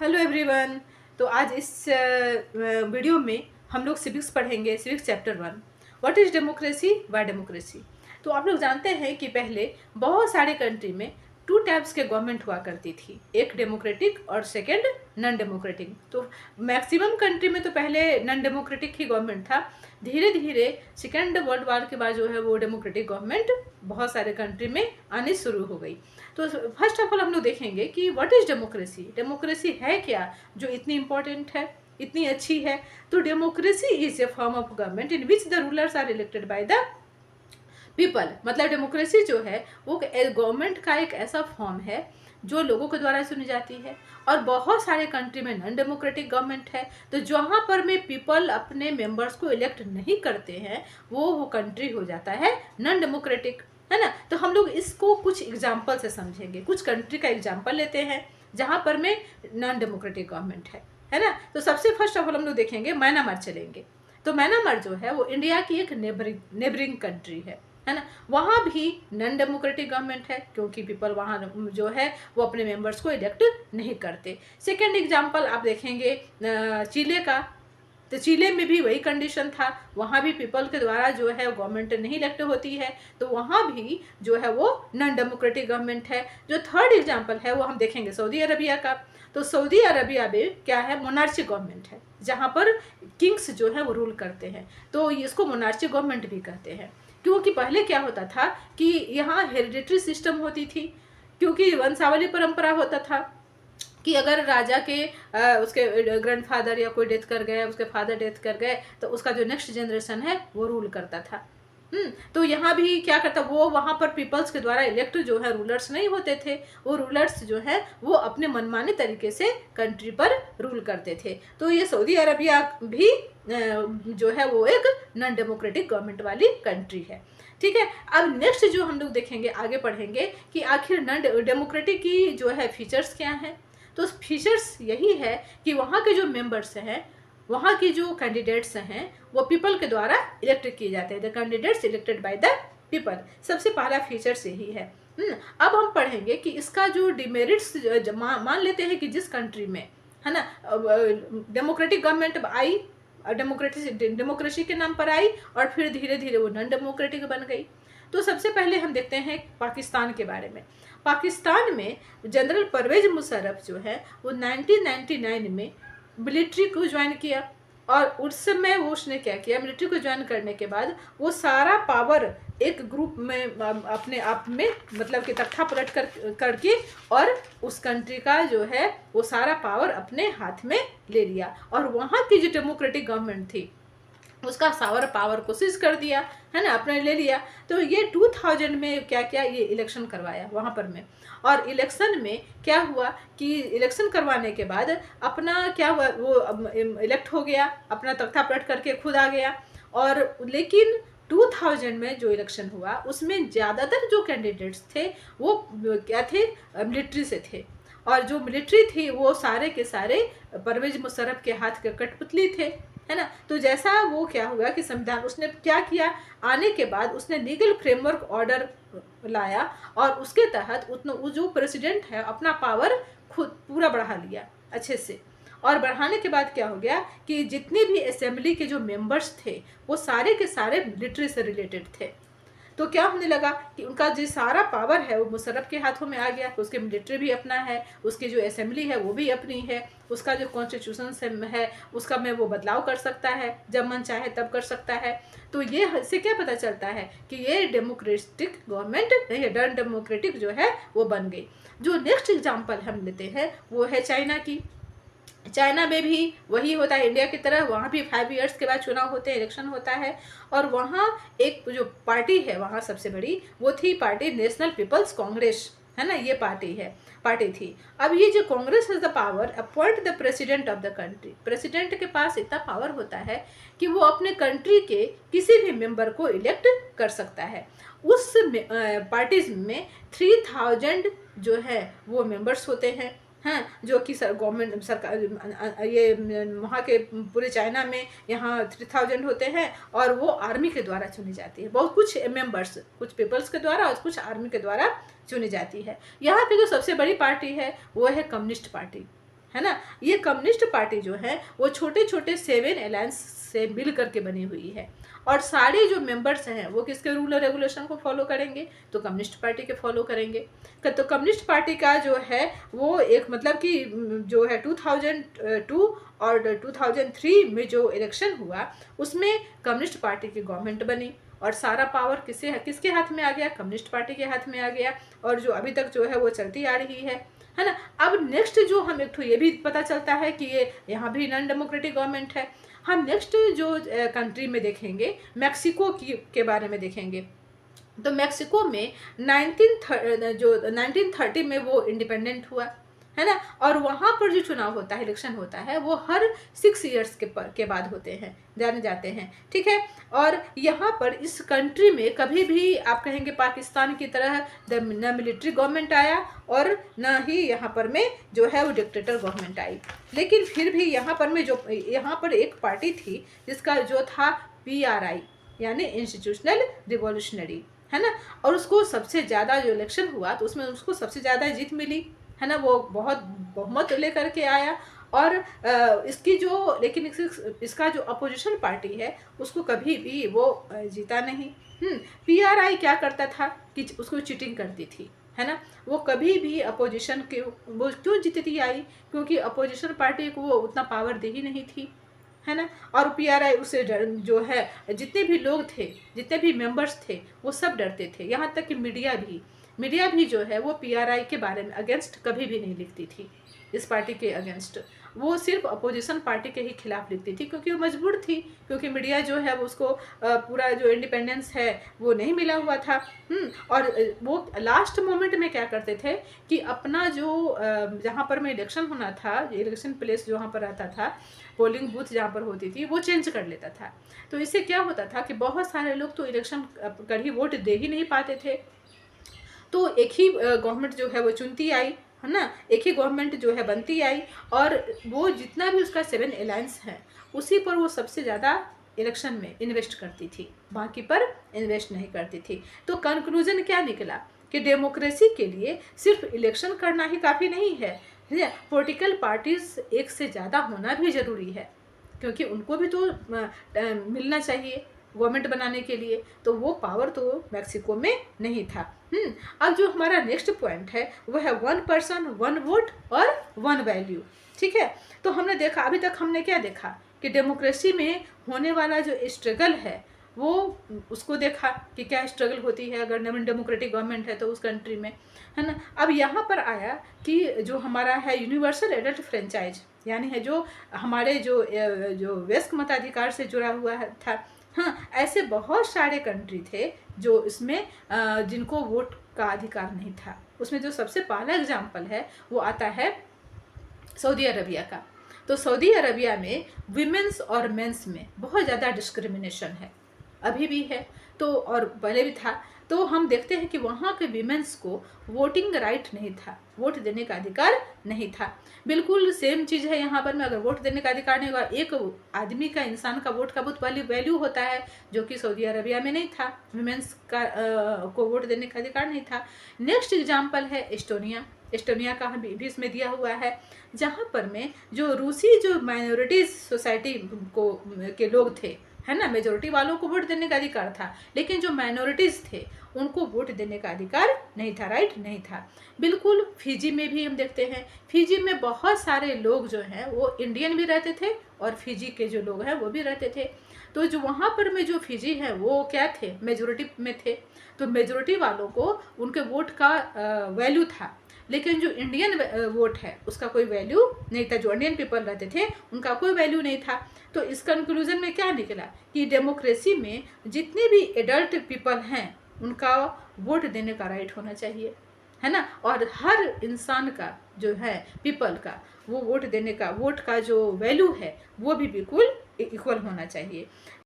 Hello everyone. तो आज इस वीडियो में हम लोग सिविक्स पढ़ेंगे। Civics chapter 1, what is democracy, Y democracy. तो आप लोग जानते हैं कि पहले बहुत सारे कंट्री में टू टाइप्स के गवर्नमेंट हुआ करती थी, एक डेमोक्रेटिक और सेकंड नॉन डेमोक्रेटिक। तो मैक्सिमम कंट्री में तो पहले नॉन डेमोक्रेटिक ही गवर्नमेंट था। धीरे धीरे सेकेंड वर्ल्ड वार के बाद जो है वो डेमोक्रेटिक गवर्नमेंट बहुत सारे कंट्री में आनी शुरू हो गई। तो फर्स्ट ऑफ ऑल हम लोग देखेंगे कि व्हाट इज डेमोक्रेसी। डेमोक्रेसी है क्या जो इतनी इंपॉर्टेंट है, इतनी अच्छी है। तो democracy is a form of government in which the rulers are elected by the people. मतलब डेमोक्रेसी जो है वो गवर्नमेंट का एक ऐसा फॉर्म है जो लोगों के द्वारा चुनी जाती है। और बहुत सारे कंट्री में नॉन डेमोक्रेटिक गवर्नमेंट है। तो जहाँ पर में पीपल अपने मेंबर्स को इलेक्ट नहीं करते हैं वो कंट्री हो जाता है नॉन डेमोक्रेटिक, है ना। तो हम लोग इसको कुछ एग्जाम्पल से समझेंगे। कुछ कंट्री का एग्जाम्पल लेते हैं जहाँ पर में नॉन डेमोक्रेटिक गवर्नमेंट है ना। तो सबसे फर्स्ट ऑफ ऑल हम लोग देखेंगे म्यांमार चलेंगे। तो म्यांमार जो है वो इंडिया की एक नेबरिंग कंट्री है ना। वहाँ भी नॉन डेमोक्रेटिक गवर्नमेंट है क्योंकि पीपल वहाँ जो है वो अपने मेंबर्स को इलेक्ट नहीं करते। सेकेंड एग्जाम्पल आप देखेंगे चिले का। तो चिले में भी वही कंडीशन था, वहाँ भी पीपल के द्वारा जो है गवर्नमेंट नहीं इलेक्ट होती है। तो वहाँ भी जो है वो नॉन डेमोक्रेटिक गवर्नमेंट है। जो थर्ड एग्जाम्पल है वो हम देखेंगे सऊदी अरबिया का। तो सऊदी अरबिया में क्या है, मोनार्ची गवर्नमेंट है जहाँ पर किंग्स जो है वो रूल करते हैं। तो इसको मोनार्ची गवर्नमेंट भी कहते हैं क्योंकि पहले क्या होता था कि यहाँ हेरिडिटरी सिस्टम होती थी, क्योंकि वंशावली परंपरा होता था कि अगर राजा के उसके ग्रैंडफादर या कोई डेथ कर गए, उसके फादर डेथ कर गए, तो उसका जो नेक्स्ट जनरेशन है वो रूल करता था। तो यहाँ भी क्या करता, वो वहाँ पर पीपल्स के द्वारा इलेक्ट जो है रूलर्स नहीं होते थे। वो रूलर्स जो है वो अपने मनमाने तरीके से कंट्री पर रूल करते थे। तो ये सऊदी अरबिया भी जो है वो एक नॉन डेमोक्रेटिक गवर्नमेंट वाली कंट्री है। ठीक है। अब नेक्स्ट जो हम लोग देखेंगे, आगे पढ़ेंगे कि आखिर नॉन डेमोक्रेटिक की जो है फीचर्स क्या हैं। तो फीचर्स यही है कि वहाँ के जो मेंबर्स हैं, वहाँ की जो कैंडिडेट्स हैं वो पीपल के द्वारा इलेक्ट किए जाते हैं। The candidates elected by the people, सबसे पहला फीचर्स यही है। अब हम पढ़ेंगे कि इसका जो डिमेरिट्स मान लेते हैं कि जिस कंट्री में, है ना, डेमोक्रेटिक गवर्नमेंट आई, डेमोक्रेसी के नाम पर आई और फिर धीरे धीरे वो नॉन डेमोक्रेटिक बन गई। तो सबसे पहले हम देखते हैं पाकिस्तान के बारे में। पाकिस्तान में जनरल परवेज मुशर्रफ जो है वो 1999 में मिलिट्री को ज्वाइन किया। और उस समय वो उसने क्या किया, मिलिट्री को ज्वाइन करने के बाद वो सारा पावर एक ग्रुप में अपने आप में मतलब कि तख्ता पलट करके और उस कंट्री का जो है वो सारा पावर अपने हाथ में ले लिया। और वहाँ की जो डेमोक्रेटिक गवर्नमेंट थी उसका सावर पावर कोशिश कर दिया, है ना, अपने ले लिया। तो ये 2000 में क्या किया, ये इलेक्शन करवाया वहाँ पर में। और इलेक्शन में क्या हुआ कि इलेक्शन करवाने के बाद अपना क्या हुआ, वो इलेक्ट हो गया, अपना तख्ता पलट करके खुद आ गया। और लेकिन 2000 में जो इलेक्शन हुआ उसमें ज़्यादातर जो कैंडिडेट्स थे वो क्या थे, मिलिट्री से थे। और जो मिलिट्री थी वो सारे के सारे परवेज मुशर्रफ के हाथ के कठपुतली थे, है ना। तो जैसा वो क्या हुआ कि संविधान उसने क्या किया, आने के बाद उसने लीगल फ्रेमवर्क ऑर्डर लाया और उसके तहत वो जो प्रेसिडेंट है अपना पावर खुद पूरा बढ़ा लिया अच्छे से। और बढ़ाने के बाद क्या हो गया कि जितने भी असेंबली के जो मेंबर्स थे वो सारे के सारे मिलिट्री से रिलेटेड थे। तो क्या होने लगा कि उनका जो सारा पावर है वो मुशर्रफ के हाथों में आ गया। तो उसके मिलिट्री भी अपना है, उसकी जो असेंबली है वो भी अपनी है, उसका जो कॉन्स्टिट्यूशन है उसका में वो बदलाव कर सकता है, जब मन चाहे तब कर सकता है। तो ये इससे क्या पता चलता है कि ये डेमोक्रेटिक गवर्नमेंट नहीं है, नॉन डेमोक्रेटिक जो है वो बन गई। जो नेक्स्ट एग्जाम्पल हम लेते हैं वो है चाइना की। चाइना में भी वही होता है इंडिया की तरह, वहाँ भी 5 इयर्स के बाद चुनाव होते हैं, इलेक्शन होता है। और वहाँ एक जो पार्टी है वहाँ सबसे बड़ी वो थी पार्टी नेशनल पीपल्स कांग्रेस, है ना, ये पार्टी थी। अब ये जो Congress has the power appoint the president of the country. President के पास इतना पावर होता है कि वो अपने कंट्री के किसी भी मेंबर को इलेक्ट कर सकता है। उस पार्टीज में 3000 जो है वो मेंबर्स होते हैं, हैं, जो कि गवर्नमेंट सरकार ये वहाँ के पूरे चाइना में यहाँ 3000 होते हैं और वो आर्मी के द्वारा चुनी जाती है। बहुत कुछ मेंबर्स कुछ पीपल्स के द्वारा और कुछ आर्मी के द्वारा चुनी जाती है। यहाँ पे जो सबसे बड़ी पार्टी है वो है कम्युनिस्ट पार्टी। है ना। ये कम्युनिस्ट पार्टी जो है वो छोटे छोटे 7 अलायंस से मिल करके बनी हुई है, और सारे जो मेंबर्स हैं वो किसके रूल और रेगुलेशन को फॉलो करेंगे, तो कम्युनिस्ट पार्टी के फॉलो करेंगे। तो कम्युनिस्ट पार्टी का जो है वो एक मतलब कि जो है 2002 और 2003 में जो इलेक्शन हुआ उसमें कम्युनिस्ट पार्टी की गवर्नमेंट बनी, और सारा पावर किसके हाथ में आ गया, कम्युनिस्ट पार्टी के हाथ में आ गया, और जो अभी तक जो है वो चलती आ रही है ना। अब नेक्स्ट जो हम एक ये भी पता चलता है कि ये यहाँ भी नॉन डेमोक्रेटिक गवर्नमेंट है। हम नेक्स्ट जो कंट्री में देखेंगे मैक्सिको के बारे में देखेंगे। तो मैक्सिको में 1930 में वो इंडिपेंडेंट हुआ, है ना। और वहाँ पर जो चुनाव होता है, इलेक्शन होता है, वो हर 6 ईयर्स के बाद होते हैं, जाने जाते हैं, ठीक है। और यहाँ पर इस कंट्री में कभी भी आप कहेंगे पाकिस्तान की तरह न मिलिट्री गवर्नमेंट आया और न ही यहाँ पर में जो है वो डिक्टेटर गवर्नमेंट आई, लेकिन फिर भी यहाँ पर एक पार्टी थी जिसका जो था PRI यानी इंस्टीट्यूशनल रिवॉल्यूशनरी, है ना। और उसको सबसे ज़्यादा जो इलेक्शन हुआ तो उसमें उसको सबसे ज़्यादा जीत मिली, है ना। वो बहुत बहुमत लेकर के आया, और इसकी जो लेकिन इसका जो अपोजिशन पार्टी है उसको कभी भी वो जीता नहीं। PRI क्या करता था कि उसको चीटिंग करती थी, है ना। वो कभी भी अपोजिशन के वो क्यों जीतती आई, क्योंकि अपोजिशन पार्टी को वो उतना पावर दे ही नहीं थी, है ना। और PRI उससे जो है जितने भी लोग थे, जितने भी मेंबर्स थे, वो सब डरते थे। यहाँ तक कि मीडिया भी जो है वो PRI के बारे में अगेंस्ट कभी भी नहीं लिखती थी, इस पार्टी के अगेंस्ट। वो सिर्फ अपोजिशन पार्टी के ही खिलाफ लिखती थी, क्योंकि वो मजबूर थी, क्योंकि मीडिया जो है वो उसको पूरा जो इंडिपेंडेंस है वो नहीं मिला हुआ था। और वो लास्ट मोमेंट में क्या करते थे कि अपना जो जहाँ पर में इलेक्शन होना था, इलेक्शन प्लेस जो वहाँ पर रहता था, पोलिंग बूथ जहाँ पर होती थी, वो चेंज कर लेता था। तो इससे क्या होता था कि बहुत सारे लोग तो इलेक्शन कर ही वोट दे ही नहीं पाते थे। तो एक ही गवर्नमेंट जो है वो चुनती आई, है ना, एक ही गवर्नमेंट जो है बनती आई, और वो जितना भी उसका 7 अलायंस है उसी पर वो सबसे ज़्यादा इलेक्शन में इन्वेस्ट करती थी, बाकी पर इन्वेस्ट नहीं करती थी। तो कंक्लूजन क्या निकला कि डेमोक्रेसी के लिए सिर्फ इलेक्शन करना ही काफ़ी नहीं है, पॉलिटिकल पार्टीज एक से ज़्यादा होना भी ज़रूरी है, क्योंकि उनको भी तो मिलना चाहिए गवर्नमेंट बनाने के लिए। तो वो पावर तो मैक्सिको में नहीं था। अब जो हमारा नेक्स्ट पॉइंट है वो है 1 पर्सन 1 वोट और 1 वैल्यू, ठीक है। तो हमने देखा, अभी तक हमने क्या देखा कि डेमोक्रेसी में होने वाला जो स्ट्रगल है वो उसको देखा कि क्या स्ट्रगल होती है अगर नॉन डेमोक्रेटिक गवर्नमेंट है तो उस कंट्री में, है ना। अब यहाँ पर आया कि जो हमारा है यूनिवर्सल एडल्ट फ्रेंचाइज, यानी है जो हमारे जो वयस्क मताधिकार से जुड़ा हुआ था। हाँ, ऐसे बहुत सारे कंट्री थे जो इसमें जिनको वोट का अधिकार नहीं था। उसमें जो सबसे पहला एग्जाम्पल है वो आता है सऊदी अरबिया का। तो सऊदी अरबिया में विमेंस और मेंस में बहुत ज़्यादा डिस्क्रिमिनेशन है, अभी भी है, तो और पहले भी था। तो हम देखते हैं कि वहाँ के विमेंस को वोटिंग राइट नहीं था, वोट देने का अधिकार नहीं था। बिल्कुल सेम चीज़ है यहाँ पर में, अगर वोट देने का अधिकार नहीं होगा, एक आदमी का, इंसान का वोट का बहुत वैल्यू होता है, जो कि सऊदी अरबिया में नहीं था, विमेंस का को वोट देने का अधिकार नहीं था। नेक्स्ट एग्जाम्पल है एस्टोनिया का भी इसमें दिया हुआ है, जहाँ पर में जो रूसी जो माइनॉरिटीज सोसाइटी को के लोग थे, है ना, मेजोरिटी वालों को वोट देने का अधिकार था, लेकिन जो माइनॉरिटीज़ थे उनको वोट देने का अधिकार नहीं था, राइट नहीं था। बिल्कुल फिजी में भी हम देखते हैं, फिजी में बहुत सारे लोग जो हैं वो इंडियन भी रहते थे और फिजी के जो लोग हैं वो भी रहते थे। तो जो वहाँ पर में जो फिजी हैं वो क्या थे, मेजोरिटी में थे। तो मेजोरिटी वालों को उनके वोट का वैल्यू था, लेकिन जो इंडियन वोट है उसका कोई वैल्यू नहीं था, जो इंडियन पीपल रहते थे उनका कोई वैल्यू नहीं था। तो इस कंक्लूजन में क्या निकला कि डेमोक्रेसी में जितने भी एडल्ट पीपल हैं उनका वोट देने का राइट होना चाहिए, है ना, और हर इंसान का जो है पीपल का वो वोट देने का, वोट का जो वैल्यू है वो भी बिल्कुल इक्वल होना चाहिए।